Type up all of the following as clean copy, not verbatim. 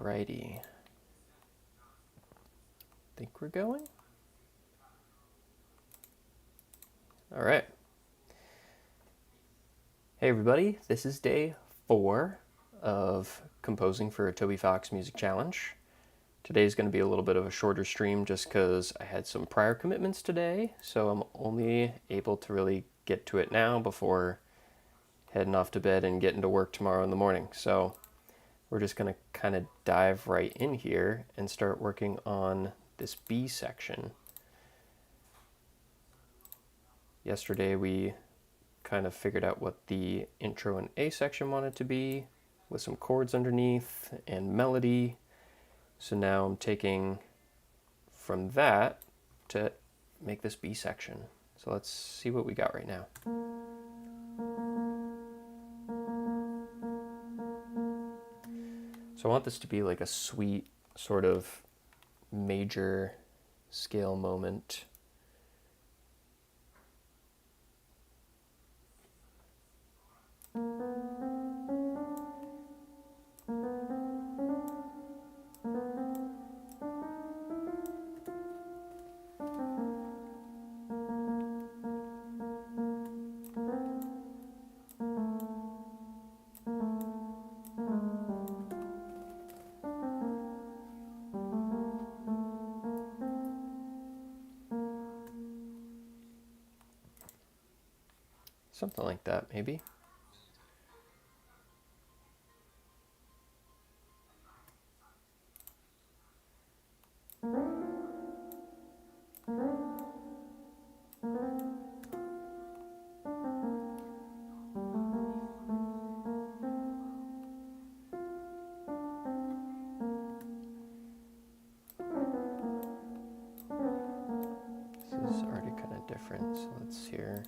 Alrighty. Think we're going? All right. Hey everybody, this is day 4 of composing for a Toby Fox Music Challenge. Today's going to be a little bit of a shorter stream just because I had some prior commitments today, so I'm only able to really get to it now before heading off to bed and getting to work tomorrow in the morning. So we're just going to kind of dive right in here and start working on this B section. Yesterday we kind of figured out what the intro and A section wanted to be with some chords underneath and melody. So now I'm taking from that to make this B section. So let's see what we got right now. So I want this to be like a sweet sort of major scale moment. Something like that, maybe. This is already kind of different, so let's hear.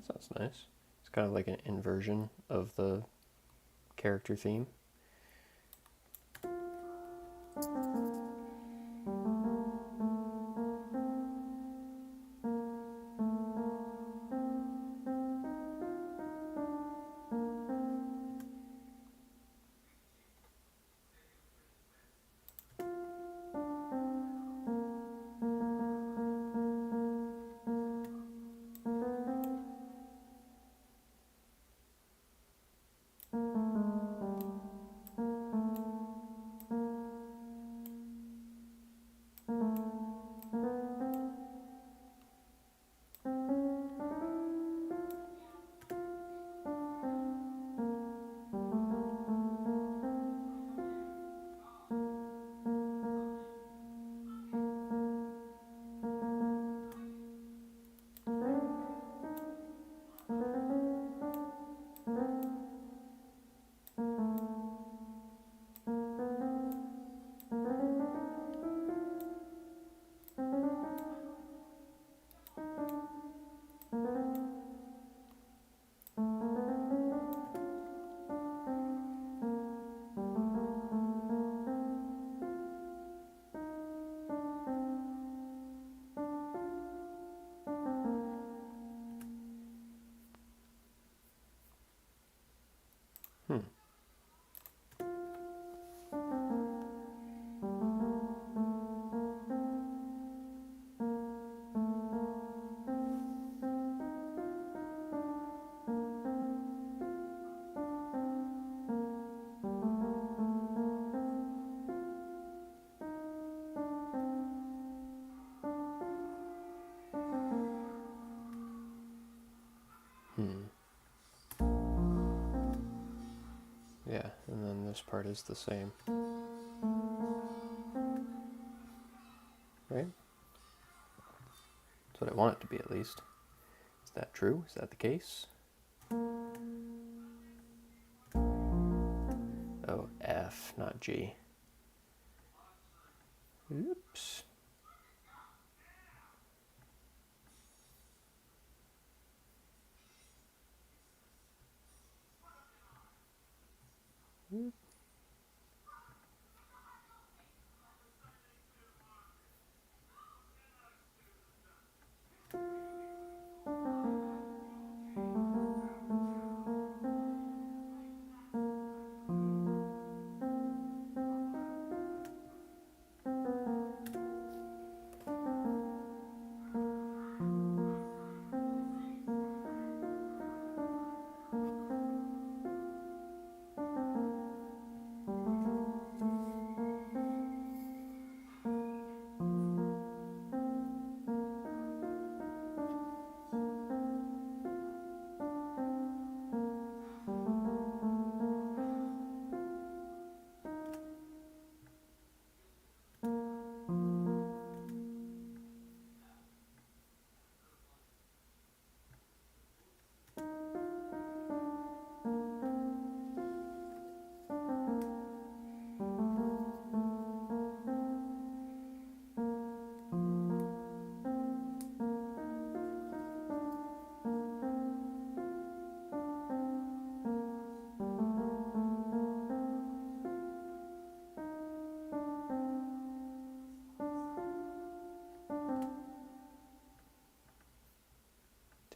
Sounds nice. It's kind of like an inversion of the character theme. Hmm. Yeah, and then this part is the same. Right? That's what I want it to be, at least. Is that true? Is that the case? Oh, F, not G. Oops.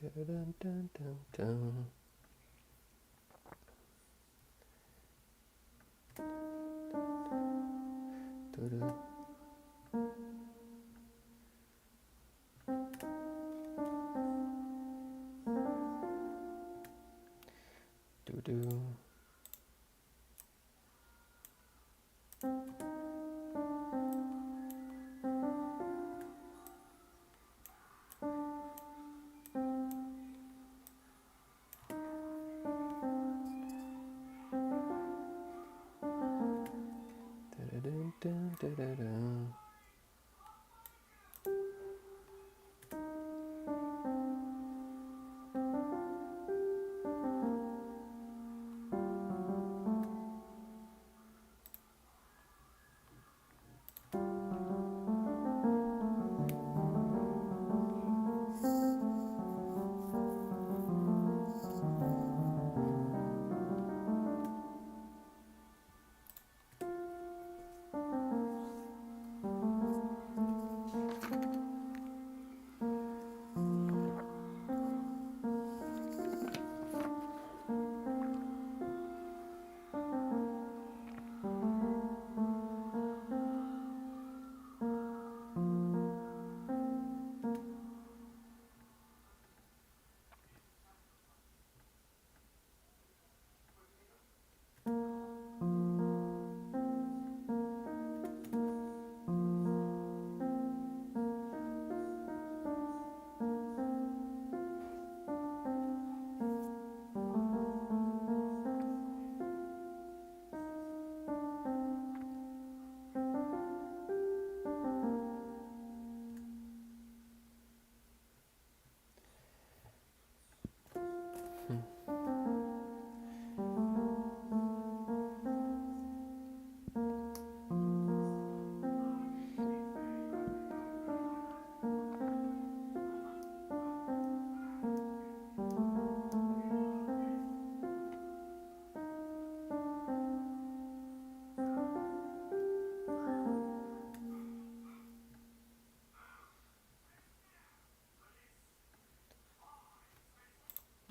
Dun, dun, dun, dun. Dun, dun, dun. Dun, dun, dun, dun, dun.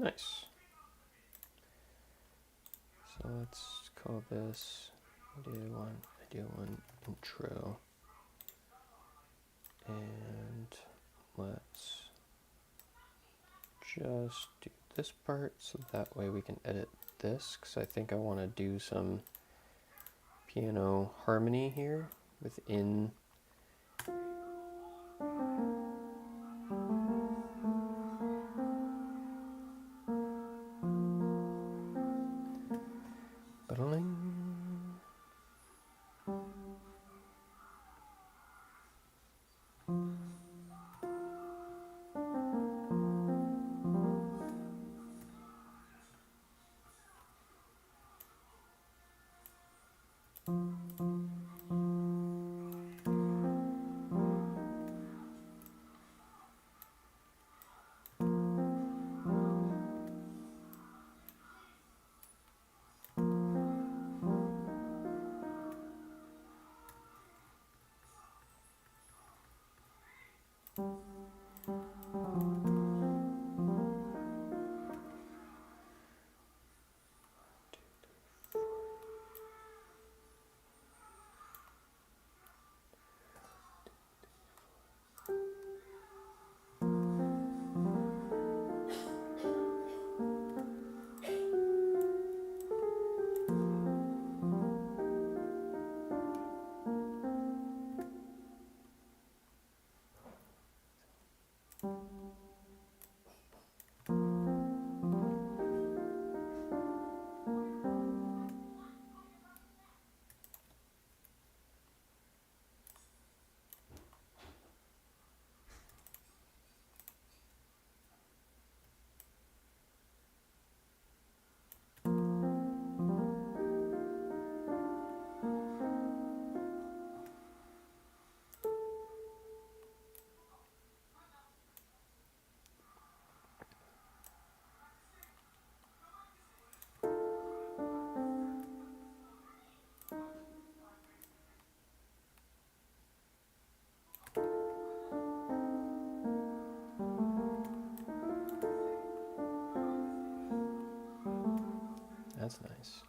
Nice. So let's call this idea one intro. And let's just do this part so that way we can edit this, because I think I want to do some piano harmony here within that's nice.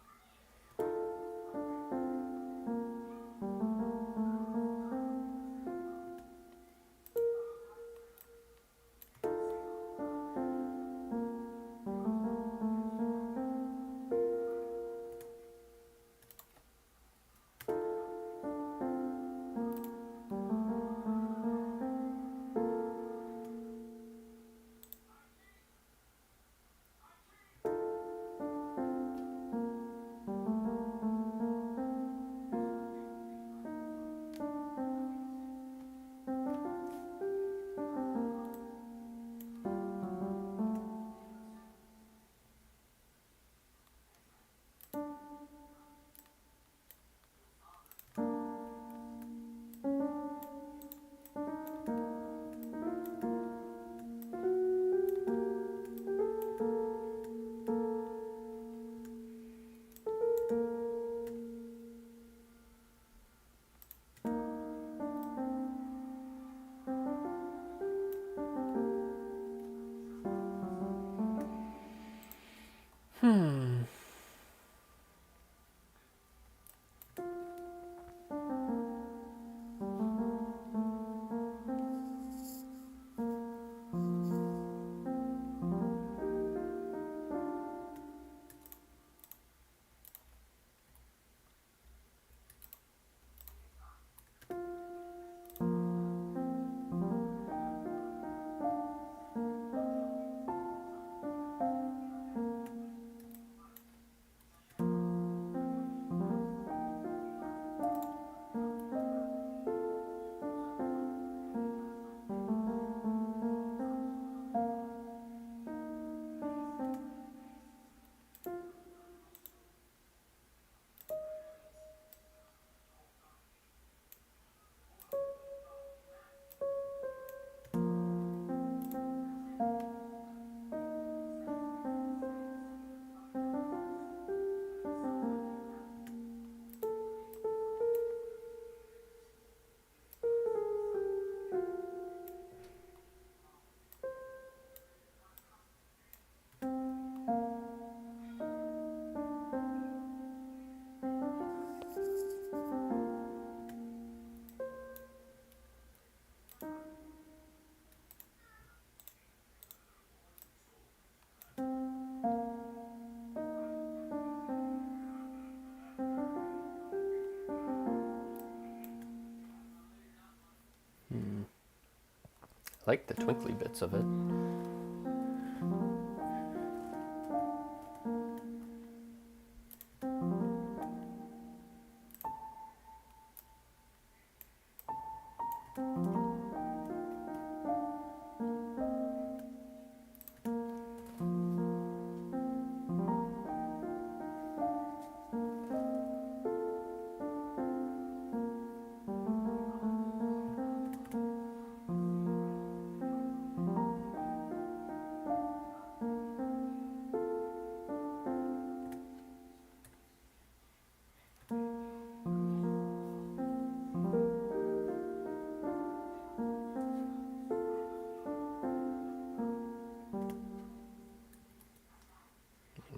like the twinkly bits of it.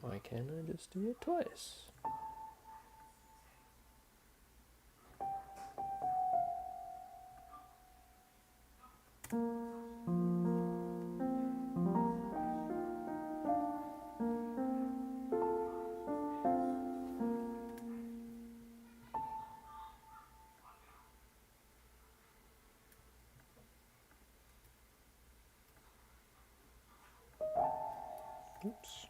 Why can't I just do it twice? Oops.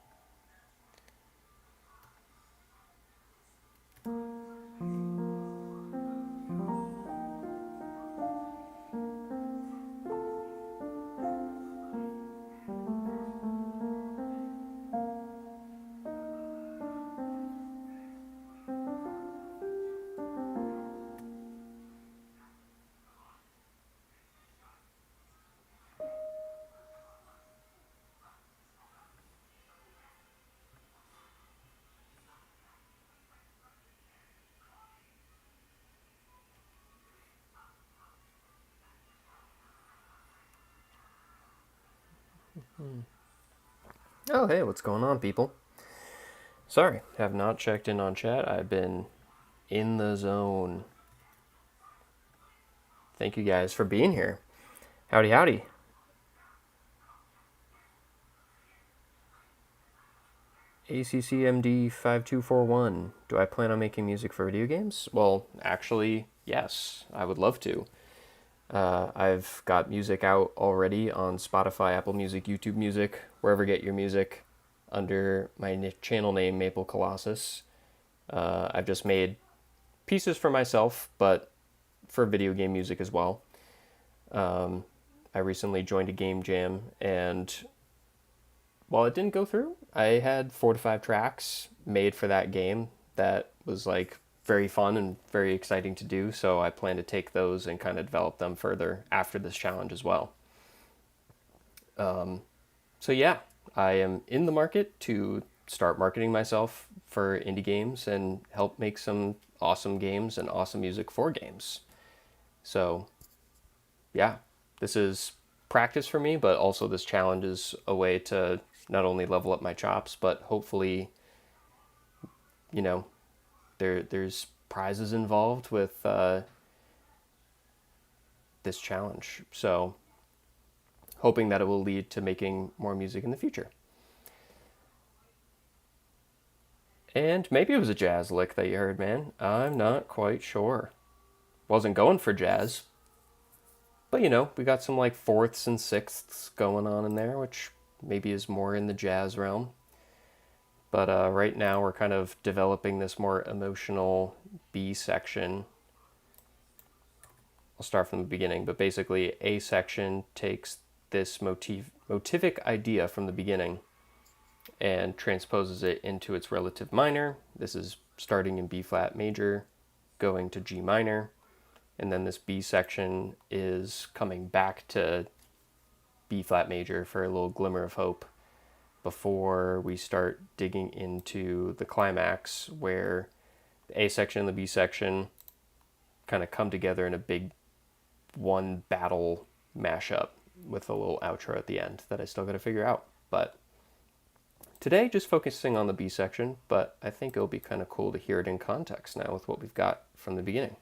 Oh, hey, what's going on, people? Sorry, have not checked in on chat. I've been in the zone. Thank you guys for being here. Howdy, howdy. ACCMD5241. Do I plan on making music for video games? Well, actually, yes. I would love to. I've got music out already on Spotify, Apple Music, YouTube Music, wherever you get your music, under my channel name, Maple Colossus. I've just made pieces for myself, but for video game music as well. I recently joined a game jam, and while it didn't go through, I had 4 to 5 tracks made for that game that was like very fun and very exciting to do, so I plan to take those and kind of develop them further after this challenge as well. So yeah, I am in the market to start marketing myself for indie games and help make some awesome games and awesome music for games. So yeah, this is practice for me, but also this challenge is a way to not only level up my chops, but hopefully, you know, there's prizes involved with this challenge. So hoping that it will lead to making more music in the future. And maybe it was a jazz lick that you heard, man. I'm not quite sure. Wasn't going for jazz. But you know, we got some like fourths and sixths going on in there, which maybe is more in the jazz realm. But right now we're kind of developing this more emotional B section. I'll start from the beginning, but basically A section takes this motivic idea from the beginning and transposes it into its relative minor. This is starting in B flat major, going to G minor, and then this B section is coming back to B flat major for a little glimmer of hope before we start digging into the climax, where the A section and the B section kind of come together in a big one battle mashup with a little outro at the end that I still got to figure out. But today, just focusing on the B section, but I think it'll be kind of cool to hear it in context now with what we've got from the beginning.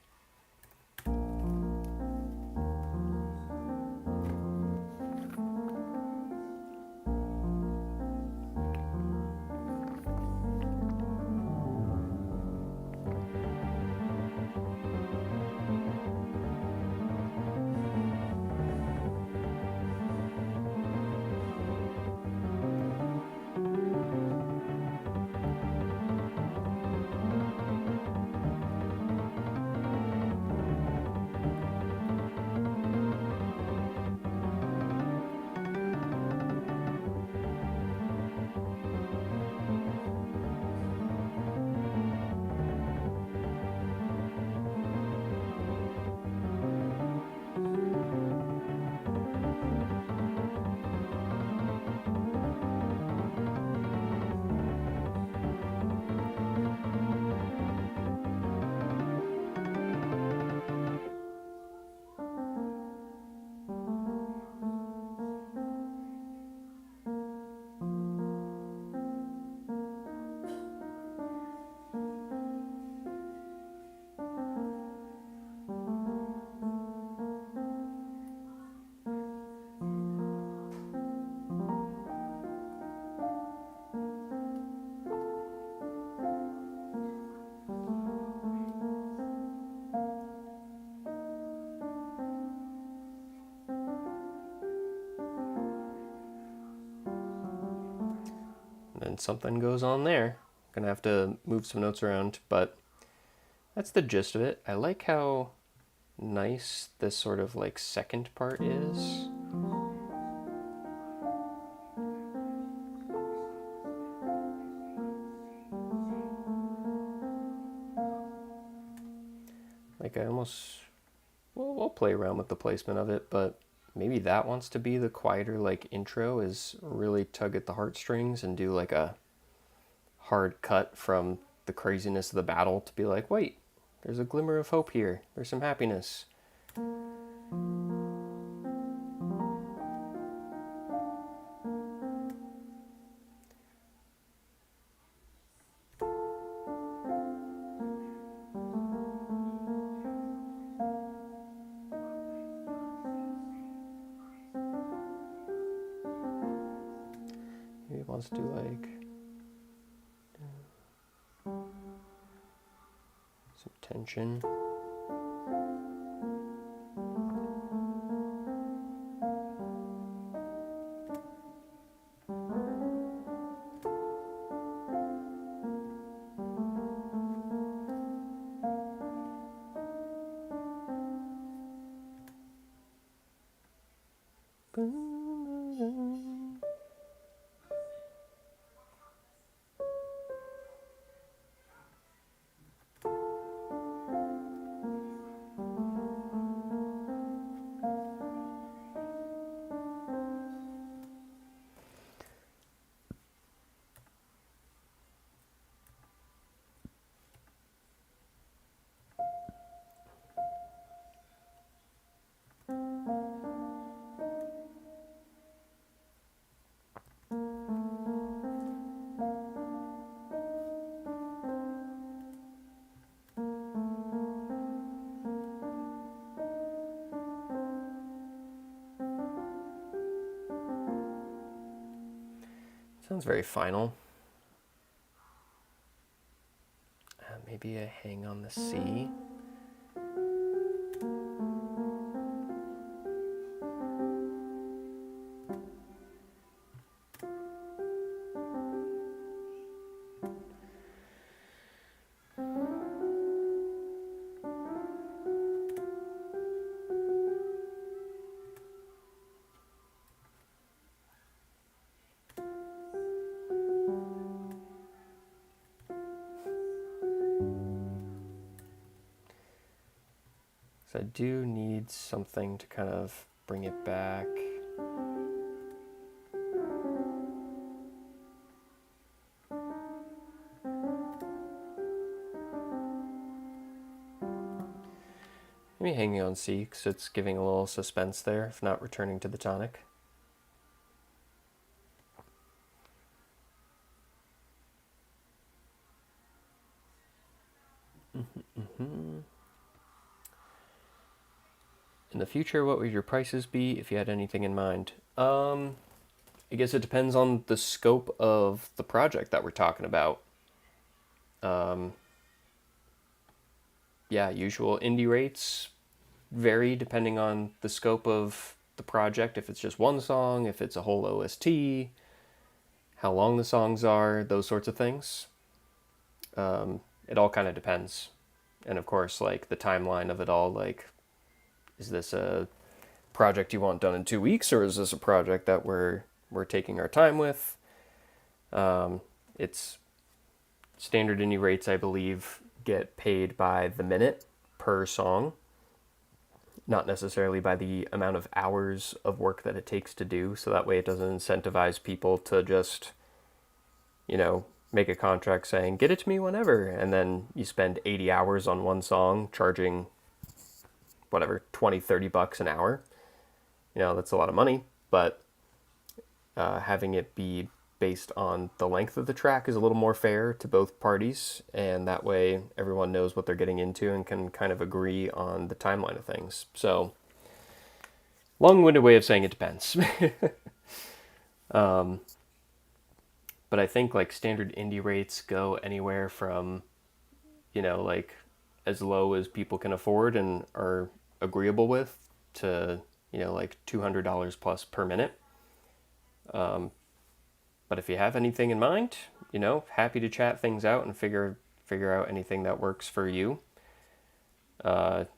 and something goes on there. Gonna have to move some notes around, but that's the gist of it. I like how nice this sort of like second part is. Like I almost, well, we'll play around with the placement of it, but maybe that wants to be the quieter like intro, is really tug at the heartstrings and do like a hard cut from the craziness of the battle to be like, wait, there's a glimmer of hope here. There's some happiness. Maybe it wants to do like some tension. Sounds very final. Maybe a hang on the C. So I do need something to kind of bring it back. Maybe hanging on C, because it's giving a little suspense there, if not returning to the tonic. In the future, what would your prices be if you had anything in mind? I guess it depends on the scope of the project that we're talking about. Yeah, usual indie rates vary depending on the scope of the project. If it's just one song, if it's a whole OST, how long the songs are, those sorts of things. It all kind of depends. And of course, like the timeline of it all, like, is this a project you want done in 2 weeks, or is this a project that we're taking our time with? It's standard indie rates, I believe, get paid by the minute per song, not necessarily by the amount of hours of work that it takes to do. So that way it doesn't incentivize people to just, make a contract saying, get it to me whenever, and then you spend 80 hours on one song charging whatever, 20, 30 bucks an hour. That's a lot of money, but having it be based on the length of the track is a little more fair to both parties, and that way everyone knows what they're getting into and can kind of agree on the timeline of things. So, long-winded way of saying it depends. But I think like standard indie rates go anywhere from, like as low as people can afford and are agreeable with to, like $200 plus per minute. But if you have anything in mind, happy to chat things out and figure out anything that works for you. Currently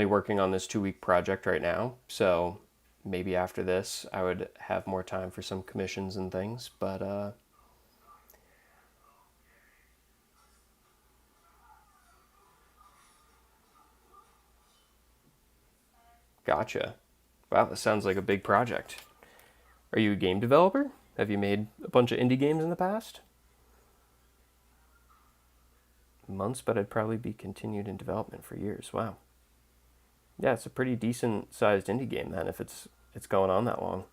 working on this 2-week project right now, so maybe after this I would have more time for some commissions and things, but gotcha. Wow, that sounds like a big project. Are you a game developer? Have you made a bunch of indie games in the past? Months, but I'd probably be continued in development for years. Wow. Yeah, it's a pretty decent sized indie game then if it's going on that long.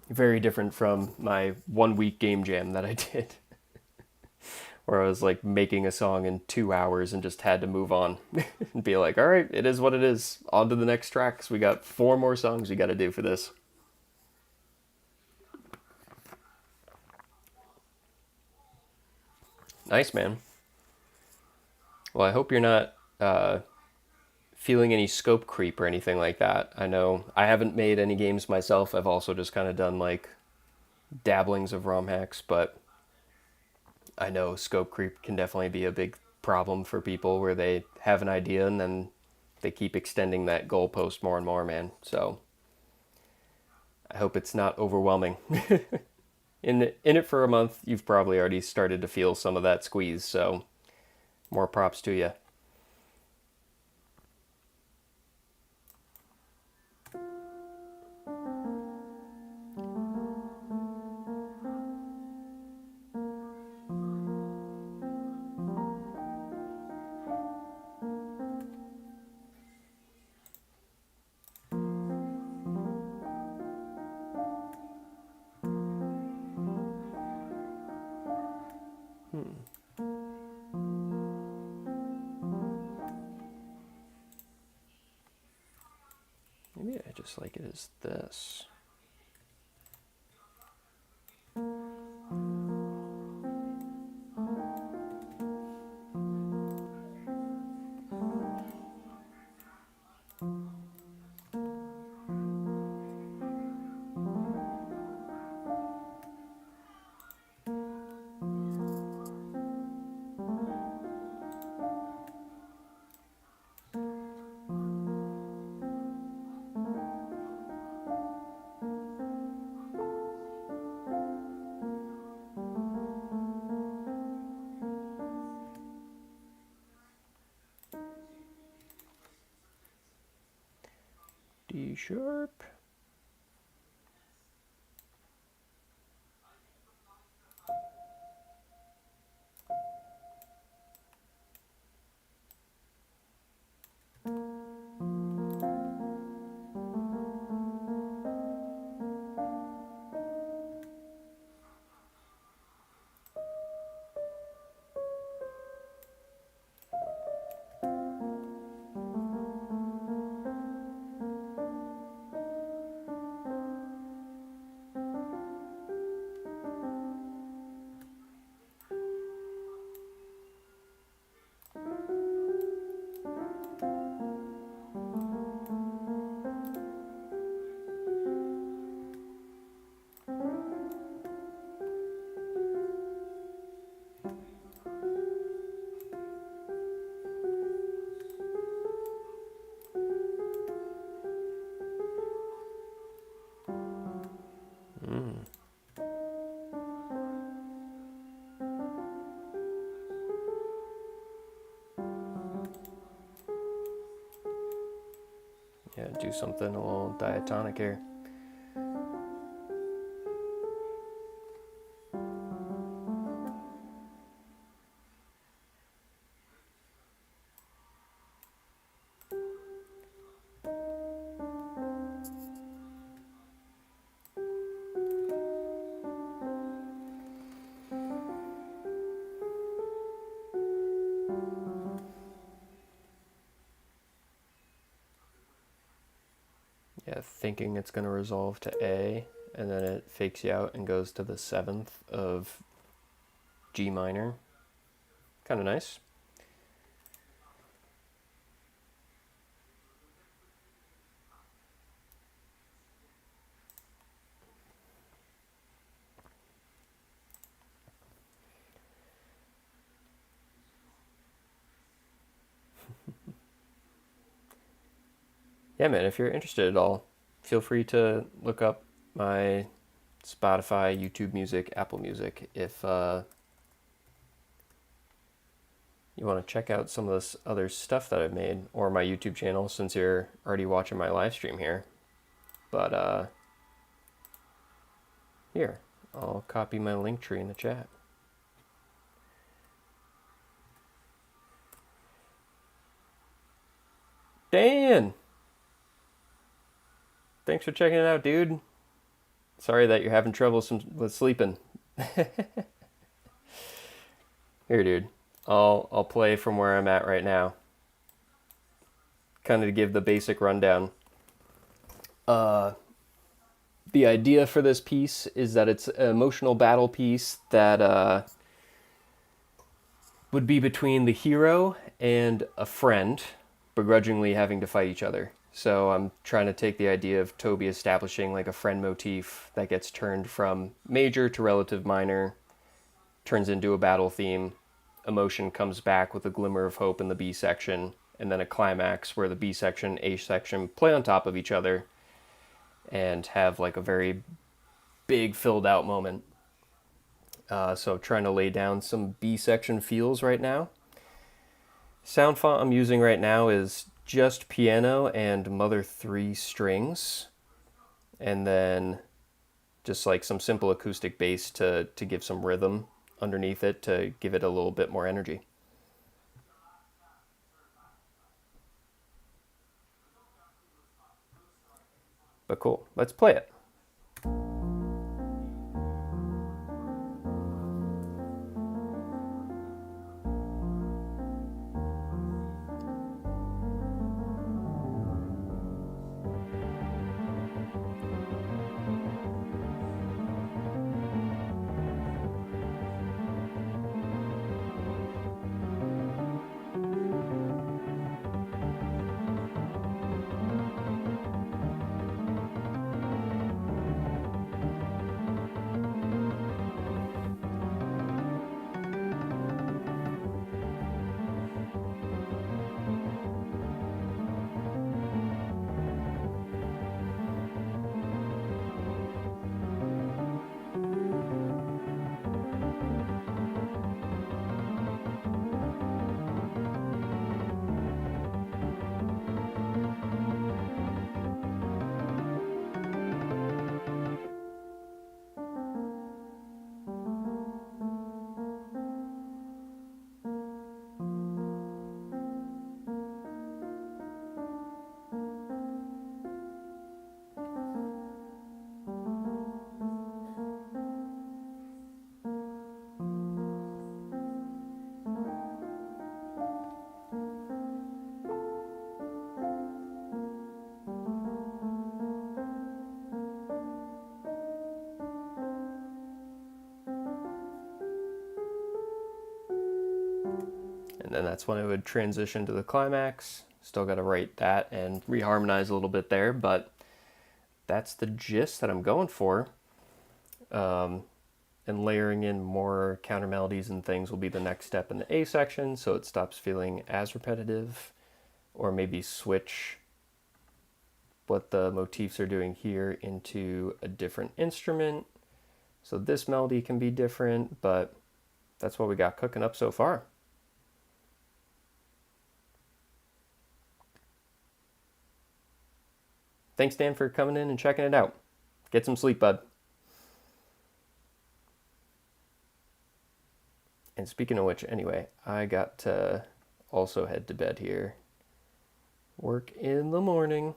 Very different from my 1 week game jam that I did, where I was like making a song in 2 hours and just had to move on and be like, all right, it is what it is. On to the next track, 'cause we got 4 more songs we got to do for this. Nice, man. Well, I hope you're not feeling any scope creep or anything like that. I know I haven't made any games myself. I've also just kind of done like dabblings of ROM hacks, but I know scope creep can definitely be a big problem for people where they have an idea and then they keep extending that goalpost more and more, man. So I hope it's not overwhelming. In it for a month, you've probably already started to feel some of that squeeze, so more props to you. Maybe I just like it as this. D sharp. Yeah, do something a little diatonic here. Yeah, thinking it's going to resolve to A, and then it fakes you out and goes to the 7th of G minor. Kind of nice. Yeah, man, if you're interested at all, feel free to look up my Spotify, YouTube Music, Apple Music if you want to check out some of this other stuff that I've made, or my YouTube channel since you're already watching my live stream here. But here, I'll copy my link tree in the chat. Dan! Thanks for checking it out, dude. Sorry that you're having trouble with sleeping. Here, dude. I'll play from where I'm at right now. Kind of to give the basic rundown. The idea for this piece is that it's an emotional battle piece that would be between the hero and a friend, begrudgingly having to fight each other. So I'm trying to take the idea of Toby establishing like a friend motif that gets turned from major to relative minor, turns into a battle theme. Emotion comes back with a glimmer of hope in the B section, and then a climax where the B section, A section play on top of each other and have like a very big filled out moment. So trying to lay down some B section feels right now. Sound font I'm using right now is just piano and Mother 3 strings, and then just like some simple acoustic bass to give some rhythm underneath it to give it a little bit more energy. But cool, let's play it. And then that's when it would transition to the climax. Still got to write that and reharmonize a little bit there, but that's the gist that I'm going for. And layering in more counter melodies and things will be the next step in the A section, so it stops feeling as repetitive, or maybe switch what the motifs are doing here into a different instrument. So this melody can be different, but that's what we got cooking up so far. Thanks, Dan, for coming in and checking it out. Get some sleep, bud. And speaking of which, anyway, I got to also head to bed here. Work in the morning.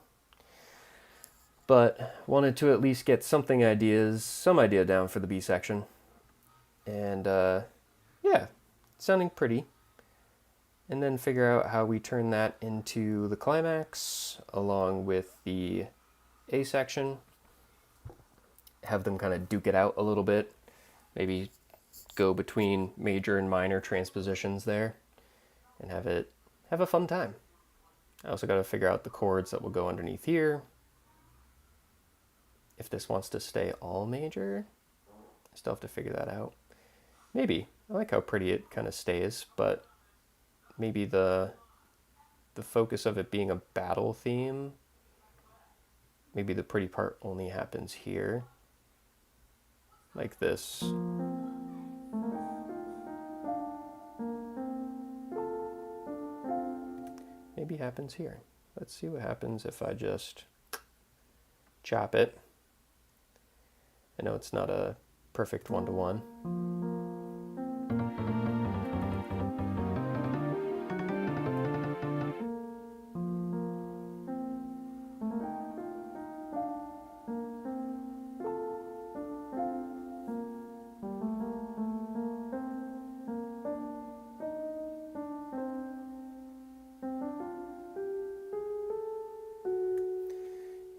But wanted to at least get some idea down for the B section. And yeah, sounding pretty. And then figure out how we turn that into the climax along with the A section. Have them kind of duke it out a little bit. Maybe go between major and minor transpositions there and have a fun time. I also got to figure out the chords that will go underneath here. If this wants to stay all major, I still have to figure that out. Maybe. I like how pretty it kind of stays, but maybe the focus of it being a battle theme maybe the pretty part only happens here, like this. Maybe happens here. Let's see what happens if I just chop it. I know it's not a perfect one-to-one.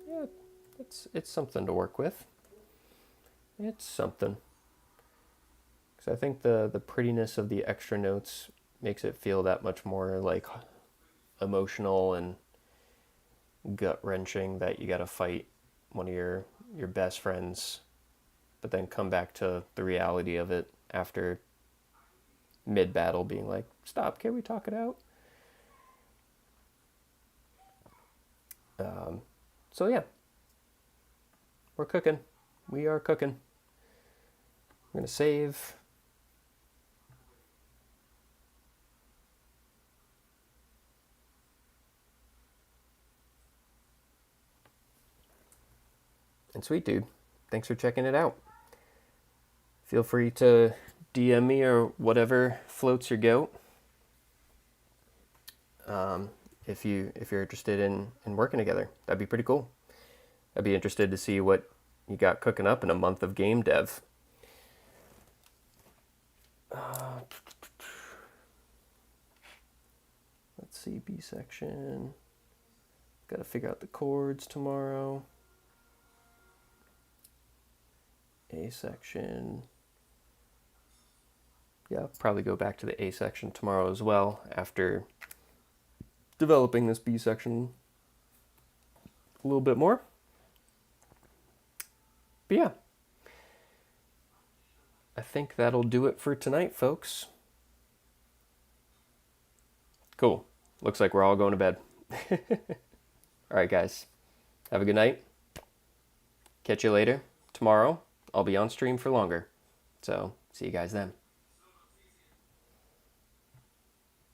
Yeah, it's something to work with. It's something. Because I think the prettiness of the extra notes makes it feel that much more like emotional and gut-wrenching that you got to fight one of your best friends, but then come back to the reality of it after mid-battle being like, stop, can we talk it out? So yeah, we're cooking. We are cooking. We're going to save. And sweet dude, thanks for checking it out. Feel free to DM me or whatever floats your goat. If you're interested in working together, that'd be pretty cool. I'd be interested to see what you got cooking up in a month of game dev. Let's see, B section. Got to figure out the chords tomorrow. A section. Yeah, I'll probably go back to the A section tomorrow as well after developing this B section a little bit more. But yeah, I think that'll do it for tonight, folks. Cool. Looks like we're all going to bed. All right, guys. Have a good night. Catch you later. Tomorrow, I'll be on stream for longer. So, see you guys then.